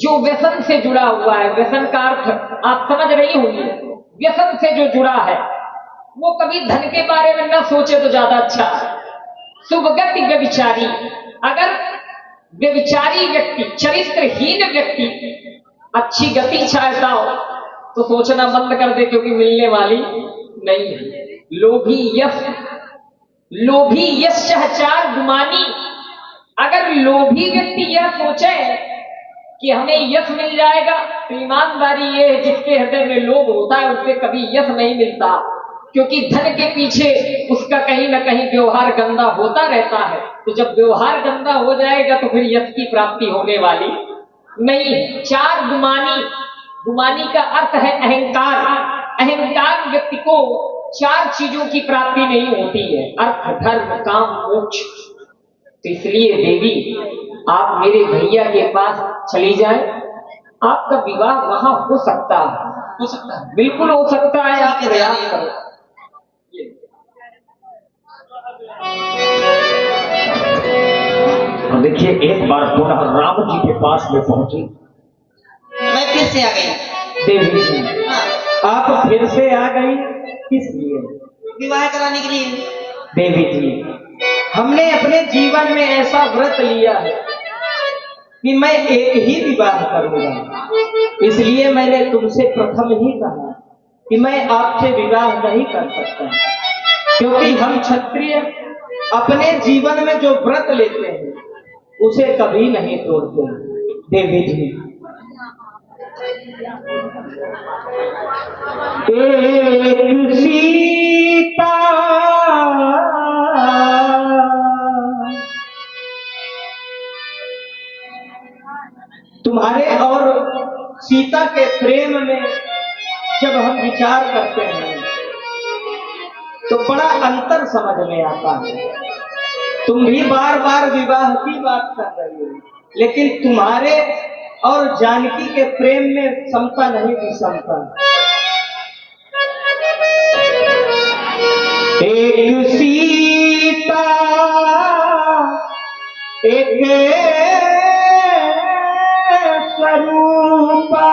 जो व्यसन से जुड़ा हुआ है, व्यसन का अर्थ आप समझ रही होंगी, व्यसन से जो जुड़ा है वो कभी धन के बारे में न सोचे तो ज्यादा अच्छा है। शुभगति व्यभिचारी, अगर व्यभिचारी व्यक्ति, चरित्रहीन व्यक्ति अच्छी गति चाहता हो तो सोचना बंद कर दे, क्योंकि मिलने वाली नहीं है। लोभी यश सहचार गुमानी, अगर लोभी व्यक्ति यह सोचे कि हमें यश मिल जाएगा तो ईमानदारी ये है, जिसके हृदय में लोभ होता है उससे कभी यश नहीं मिलता, क्योंकि धन के पीछे उसका कहीं ना कहीं व्यवहार गंदा होता रहता है। तो जब व्यवहार गंदा हो जाएगा तो फिर यश की प्राप्ति होने वाली नहीं है। चार गुमानी, गुमानी का अर्थ है अहंकार। अहंकार व्यक्ति को चार चीजों की प्राप्ति नहीं होती है, अर्थ धर्म काम मोक्ष। तो इसलिए देवी, आप मेरे भैया के पास चली जाए, आपका विवाह वहां हो सकता है, बिल्कुल हो सकता है। आप प्रयास करो। देखिए, एक बार पुनः राम जी के पास में पहुंची। मैं फिर से आ गई। देवी जी, हाँ, आप फिर से आ गई, किस लिए? विवाह कराने के लिए। देवी जी, हमने अपने जीवन में ऐसा व्रत लिया है कि मैं एक ही विवाह करूंगा, इसलिए मैंने तुमसे प्रथम ही कहा कि मैं आपसे विवाह नहीं कर सकता, क्योंकि हम क्षत्रिय अपने जीवन में जो व्रत लेते हैं उसे कभी नहीं तोड़ते। देवी जी, एक सीता तुम्हारे और सीता के प्रेम में जब हम विचार करते हैं तो बड़ा अंतर समझ में आता है। तुम भी बार बार विवाह की बात कर रही हो, लेकिन तुम्हारे और जानकी के प्रेम में समता नहीं विषमता। एक सीता एक स्वरूपा,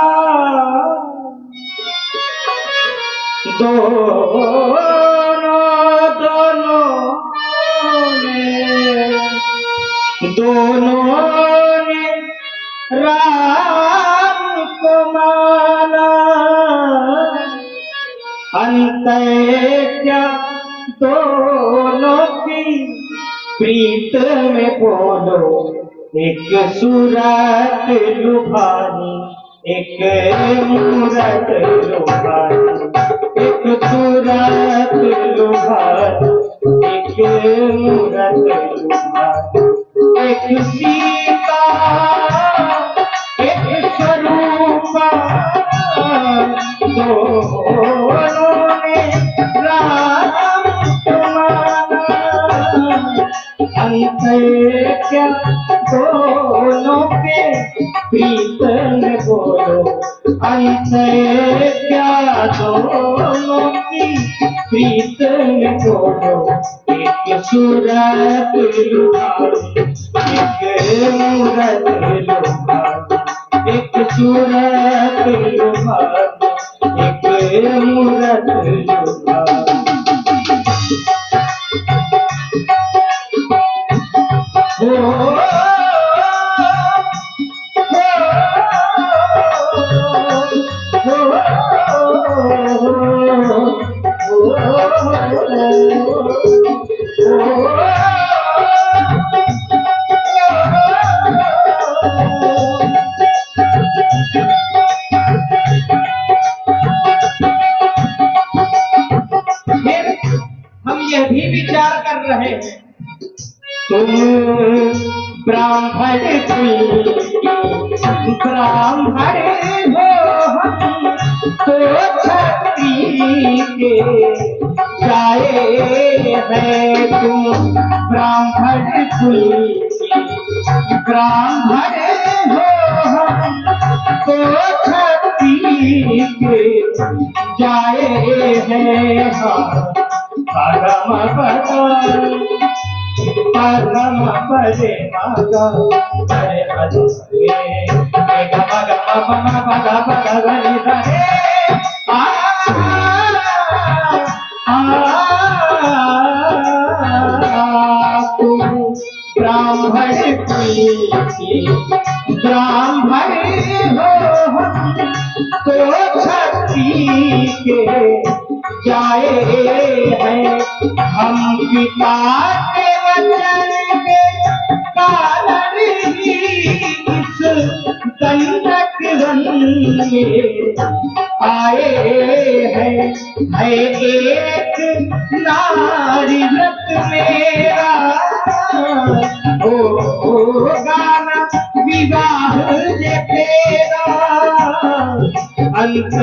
दोनों ने राम को माना, अंत क्या दोनों की प्रीत में बोलो, एक सूरत लुभानी एक मूरत लुभानी, एक सूरत लुभानी एक मूरत लुभानी, एक सीता एक स्वरूपा, दोनों ने राम को माना, अंत क्या दोनों के प्रीत में बोलो, अंत क्या दोनों की प्रीत में बोलो, एक सूरत लुभानी एक मूरत लुभानी, एक सूरत लुभानी एक मूरत लुभानी। हो ब्राह्मण ब्राह्मण हो हम तो क्षत्रिय के जाए हैं तुम ब्राह्मण ब्राह्मण हो हम तो क्षत्रिय के जाए हैं परम पदे मागा हरे हरे गम गम पद पद गनि रे तुम ब्राह्मण ब्राह्मण हो हम तो क्षत्रिय के जाए हैं हम पिता के वचन के कारण ही इस दंडक वन में आए हैं। है एक नारी व्रत मेरा हो गाना विवाह जे तेरा अंत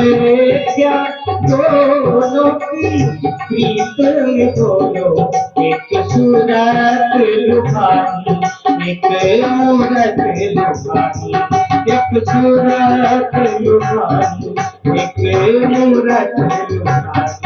क्या दोनों की प्रीत में दोनों एक सूरत लुभानी एक मूरत लुभानी एक सूरत लुभानी एक मूरत लुभानी।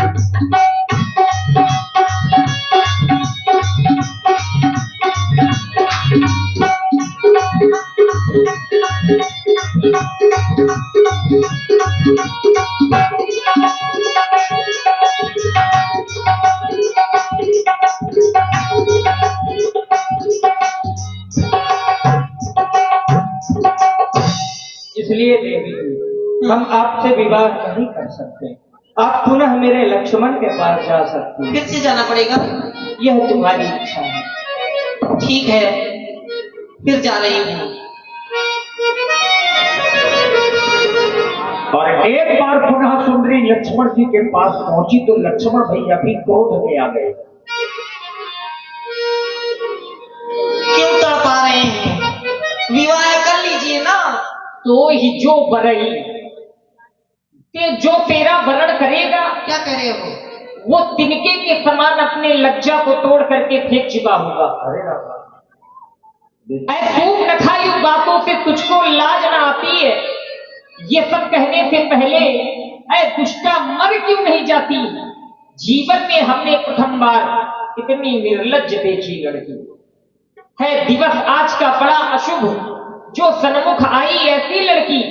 इसलिए देवी हम आपसे विवाह नहीं कर सकते। आप पुनः मेरे लक्ष्मण के पास जा सकते हैं। फिर से जाना पड़ेगा? यह तुम्हारी इच्छा है। ठीक है, फिर जा रही हूँ। और एक बार पुनः सुंदरी लक्ष्मण जी के पास पहुंची तो लक्ष्मण भैया भी क्रोध में आ गए। क्यों तड़पा रहे हैं? विवाह कर लीजिए ना। तो ही जो बरई ते जो तेरा वरण करेगा, क्या कह रहे हो? वो तिनके के समान अपने लज्जा को तोड़ करके फेंक चुका होगा। खूब नखाई बातों से तुझको लाज ना आती है? ये सब कहने से पहले ऐ दुष्टा मर क्यों नहीं जाती? जीवन में हमने प्रथम बार इतनी निर्लज्ज देखी लड़की है। दिवस आज का बड़ा अशुभ, जो सन्मुख आई ऐसी लड़की।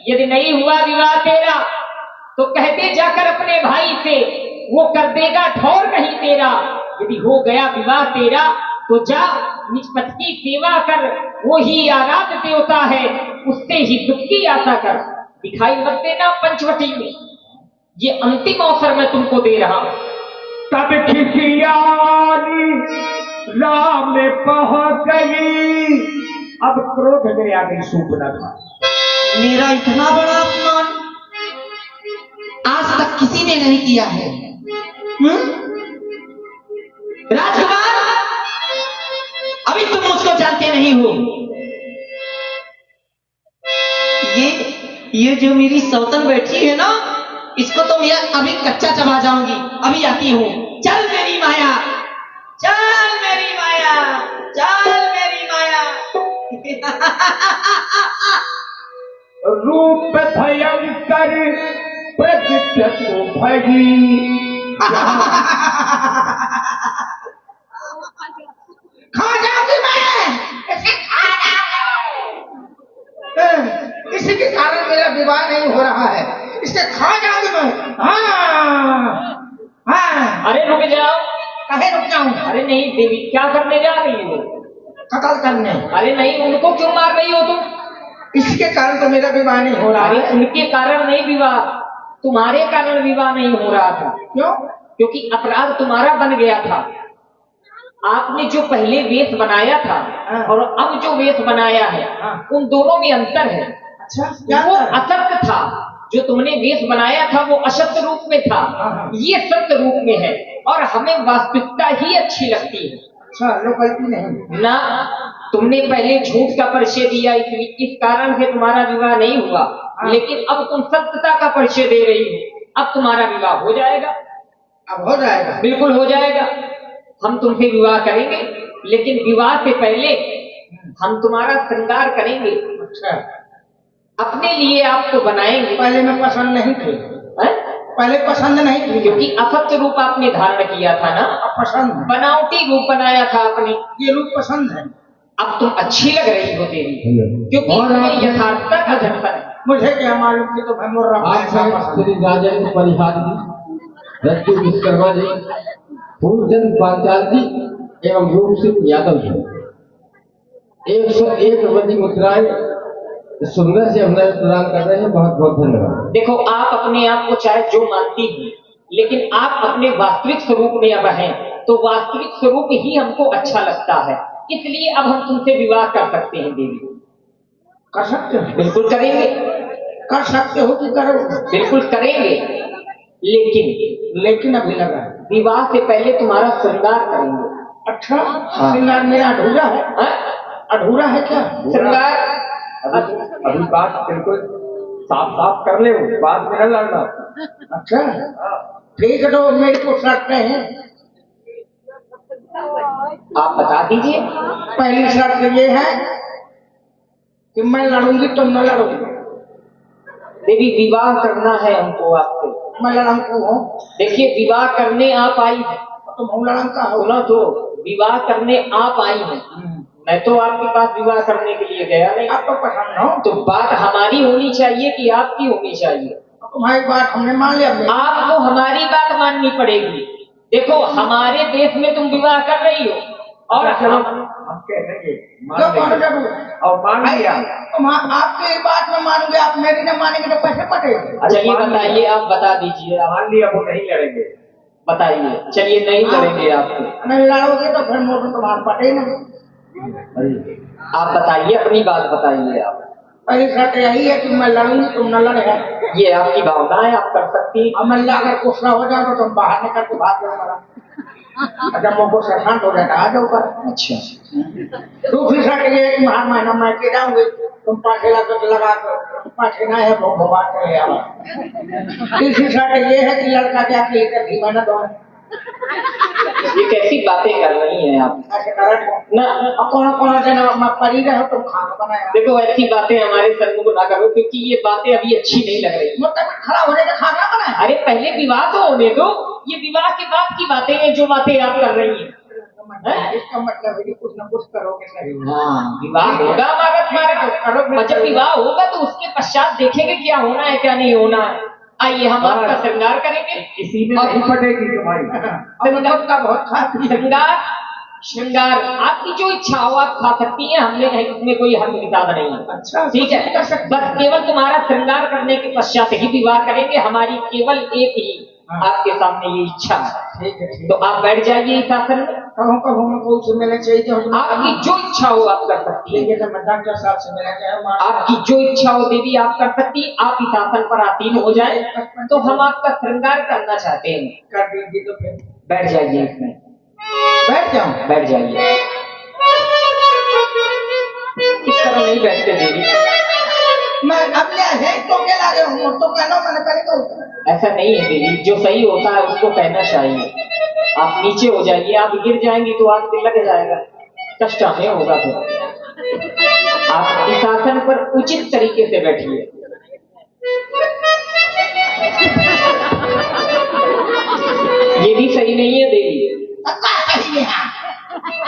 यदि नहीं हुआ विवाह तेरा तो कहते जाकर अपने भाई से, वो कर देगा ठौर नहीं तेरा। यदि हो गया विवाह तेरा तो जा निज पति की सेवा कर, वो ही आराध्य देवता है, उससे ही दुख की आशा कर। दिखाई मत देना पंचवटी में, ये अंतिम अवसर मैं तुमको दे रहा हूं। तब खिसियानी राम में पहुंच गई। अब क्रोध में आ गई सूर्पनखा। मेरा इतना बड़ा अपमान आज तक किसी ने नहीं किया है। राजकुमार, अभी तुम मुझको जानते नहीं हो। ये जो मेरी सौतन बैठी है ना, इसको तो मैं अभी कच्चा चबा जाऊंगी। अभी आती हूँ। चल मेरी माया, चल मेरी माया, चल मेरी माया। रूप भयंकर प्रकट भई। खा जाऊंगी मैं, इसे खा जाऊंगी। इसी के कारण मेरा विवाह नहीं हो रहा है, इसे खा जाऊंगी मैं। हाँ। अरे रुक जाओ। कहे रुक जाऊं? अरे नहीं देवी, क्या करने जा रही हो? कत्ल करने। अरे नहीं, उनको क्यों मार रही हो तुम? इसके कारण तो मेरा विवाह नहीं हो रहा है। उनके कारण नहीं विवाह, तुम्हारे कारण विवाह नहीं हो रहा था। क्यों? क्योंकि अपराध तुम्हारा बन गया था। आपने जो पहले वेश बनाया था और अब जो वेश बनाया है, उन दोनों में अंतर है। अच्छा, क्या? वो असत्य था, जो तुमने वेश बनाया था वो असत्य रूप में था, ये सत्य रूप में है। और हमें वास्तविकता ही अच्छी लगती है। अच्छा लोकल्टी नहीं ना, तुमने पहले झूठ का परिचय दिया, इस कारण से तुम्हारा विवाह नहीं हुआ। लेकिन अब तुम सत्यता का परिचय दे रही हो, अब तुम्हारा विवाह हो जाएगा। अब हो जाएगा? बिल्कुल हो जाएगा। हम तुमसे विवाह करेंगे, लेकिन विवाह से पहले हम तुम्हारा श्रृंगार करेंगे। अच्छा, अपने लिए आपको बनाएंगे। पहले मैं पसंद नहीं थी। है? पहले पसंद नहीं थी, क्योंकि असत्य रूप आपने धारण किया था ना। अब पसंद है। बनावटी रूप बनाया था आपने। ये रूप पसंद है। अब तुम अच्छी लग रही हो देवी, क्योंकि इसमें यथार्थता का झलक है। मुझे क्या मालूम कि तो मैं मुर्रा पैसा पसंद श्री राजेंद्र परिहार जी, रज्जु विश्वकर्मा जी, फूलचंद पांचाल जी एवं रूप सिंह यादव जी 101 रवि मुद्राएं सुंदर से अभिनय प्रदान कर रहे हैं। बहुत बहुत धन्यवाद। देखो, आप अपने आप को चाहे जो मानती हो, लेकिन आप अपने वास्तविक स्वरूप में अब हैं, तो वास्तविक स्वरूप ही हमको अच्छा लगता है। इसलिए अब हम तुमसे विवाह कर सकते हैं देवी। कर सकते हो? बिल्कुल करेंगे। कर सकते हो कि करो? बिल्कुल करेंगे, लेकिन अभी लगा विवाह से पहले तुम्हारा श्रृंगार करेंगे। अच्छा, श्रृंगार मेरा अधूरा है? अधूरा है क्या श्रृंगार? अभी बात बिल्कुल साफ साफ कर ले, बात में न लड़ना। अच्छा ठीक है, तो मेरे को शर्त हैं। आप बता दीजिए। पहली शर्त ये है कि मैं लड़ूंगी तुम न लड़ोगी। देवी, विवाह करना है हमको आपसे। मैं लड़ाकू हूँ? देखिए, विवाह करने आप आई है, तुम हम लड़का हो सुना तो, विवाह करने आप आई हैं। मैं तो आपके पास विवाह करने के लिए गया नहीं। आप तो पसंद हो तो बात हमारी होनी चाहिए कि आपकी होनी चाहिए? तुम्हारी बात हमने मान लिया। आपको हमारी बात माननी पड़ेगी। देखो, हमारे देश में तुम विवाह कर रही हो और हम कह देंगे और मान लिया। तुम आपकी बात में मानोगे, आप मेरी न मानेंगे तो कैसे पटेगी? चलिए बताइए, आप बता दीजिए। मान लिया वो नहीं लड़ेंगे। बताइए। चलिए, नहीं लड़ेंगे आपसे। नहीं लड़ोगे तो फिर मोर तुम्हारा पटे नहीं। आप बताइए, अपनी बात बताइए। आप पहली शर्त यही है कि मैं लड़ूंगी तुम न लड़े। ये आपकी भावना है, आप कर सकती हैं। अब मैं लाकर गुस्सा हो जाओ तो तुम बाहर निकल के भाग जाओ मेरा। अच्छा, मुझको शांत हो जाता आ जाओ पर। अच्छा, दूसरी शर्त ये है कि हर महीना मैं के जाऊंगी, तुम पाठे लगा कर पाठे ना है वो भगवान के ले आओ। तीसरी शर्त ये है कि लड़का क्या कि महीना दो। ये कैसी बातें कर रही हैं आप? ऐसे कर ना, कौन जना मैं परी रहे तुम खाना बनाया। देखो, ऐसी बातें हमारे सम्मुख ना करो, क्योंकि ये बातें अभी अच्छी नहीं लग रही। मतलब खड़ा होने का खाना बनाया। अरे पहले विवाह तो होने दो। ये विवाह के बाद की बातें हैं, जो बातें आप कर रही हैं। इसका मतलब है कि कुछ न कुछ करोगे सही। हाँ, विवाह होगा हमारा तुम्हारा, और जब विवाह होगा तो उसके पश्चात देखेंगे क्या होना है क्या नहीं होना है। आइए, हम आपका श्रृंगार करेंगे। इसी में नहीं पटेगी तुम्हारी। श्रृंगार श्रृंगार आपकी जो इच्छा हो आप खा सकती हैं। हमने इसमें कोई हद विधान नहीं है। अच्छा, ठीक है, बस केवल तुम्हारा श्रृंगार करने के पश्चात ही विवाह करेंगे। हमारी केवल एक ही आपके सामने ये इच्छा है। ठीक है, तो आप बैठ जाइए इस आसन में। कहो हमको उससे मिलना चाहिए। आपकी जो इच्छा हो आप कर सकती हैं। मैं डॉक्टर साहब से मिला जाए। आपकी जो इच्छा हो देवी आप कर सकती हैं। आप इस आसन पर आसीन हो जाए, तो हम आपका श्रृंगार करना चाहते हैं। कर दीजिए तो फिर बैठ जाइए इसमें। बैठ जाऊं? बैठ जाइए। इस तरह नहीं बैठते देवी। मैं अपने है तो क्या ला रहे हूँ तो कहना मैंने पहले कहा। ऐसा नहीं है देवी, जो सही होता है उसको कहना चाहिए। आप नीचे हो जाइए, आप गिर जाएंगी तो आपको लग जाएगा, कष्ट हमें होगा। फिर आप इस आसन पर उचित तरीके से बैठिए। ये भी सही नहीं है देवी।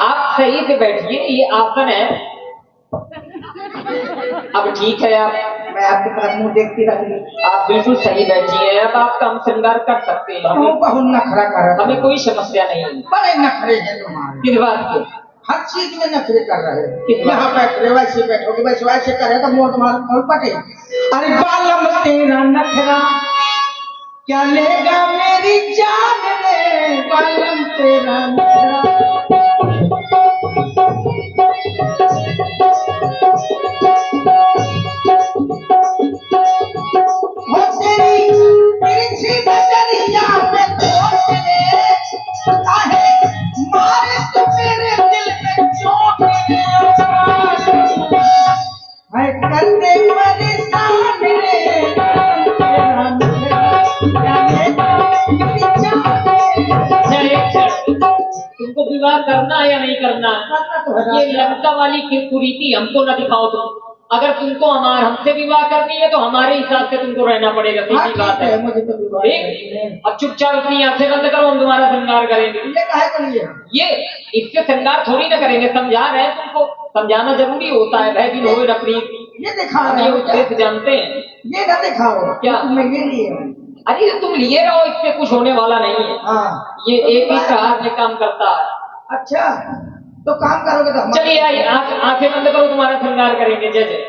आप सही से बैठिए, ये आसन है। अब ठीक है, आप मैं आपकी तरफ मुंह देखती रहूंगी। आप बिल्कुल सही बैठिए। अब आपका हम श्रृंगार कर सकते हैं। बहुत नखरा कर, हमें कोई समस्या नहीं है। बड़े नखरे हैं तुम्हारे। किस बात के? हर चीज में नखरे कर रहे हैं। यहाँ बैठ रहे वैसे बैठोगे, वैसे वैसे करे तो मुंह तुम्हारा खोल पटे। अरे बालम तेरा नखरा क्या लेगा मेरी जान रे, बालम तेरा नखरा। मारे तो मेरे या नहीं करना है? ये लंका वाली की कुरीति हमको न दिखाओ तुम। अगर तुमको हमसे विवाह करनी है तो हमारे हिसाब से तुमको रहना पड़ेगा, सीधी बात है। मुझे तो विवाह ठीक, अब चुपचाप अपनी आंखें बंद करो, हम तुम्हारा श्रृंगार करेंगे। ये काहे के लिए? ये इससे श्रृंगार थोड़ी ना करेंगे, समझा रहे हैं तुमको, समझाना जरूरी होता है। भय दिन हो रपरी, ये दिखा हम रहे ये हो क्या? उद्देश्य जानते हैं। ये ना दिखाओ क्या? मैं ये लिए अरे तुम लिए रहो, इससे कुछ होने वाला नहीं है। हाँ ये एक ही प्रहार में काम करता है। अच्छा, तो काम करोगे तो हम चलिए आइए, आंखें बंद करो, तुम्हारा श्रृंगार करेंगे। जय जय।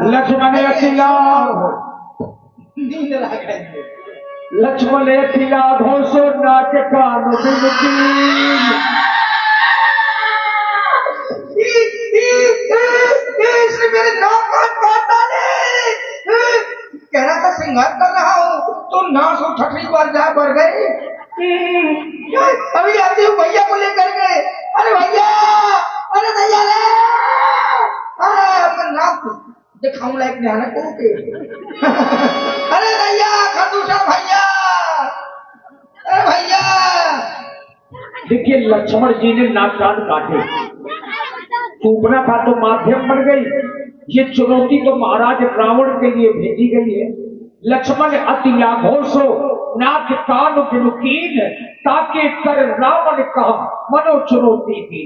लक्ष्मण अखिला नींद लग गई। लक्ष्मण अखिला घोषो नाक कान बिनती इसने मेरे नाक कान काट डाले। कह रहा था श्रृंगार कर रहा हूँ तो नाक से ठठरी बढ़ गई। अभी आती हूँ, भैया को लेकर गए। अरे भैया, अरे भैया रे, अरे नाक दिखाऊं लायक नहीं आना के। अरे भैया, खरदूषा भैया, अरे भैया। देखिए लक्ष्मण जी ने नाक कान काटे, सूपना था तो माध्यम बन गई। ये चुनौती तो महाराज रावण के लिए भेजी गई है। लक्ष्मण अति लाघोषो नाक कान बिनुकीन, ताके कर रावण कहा मनो चुनौती दी।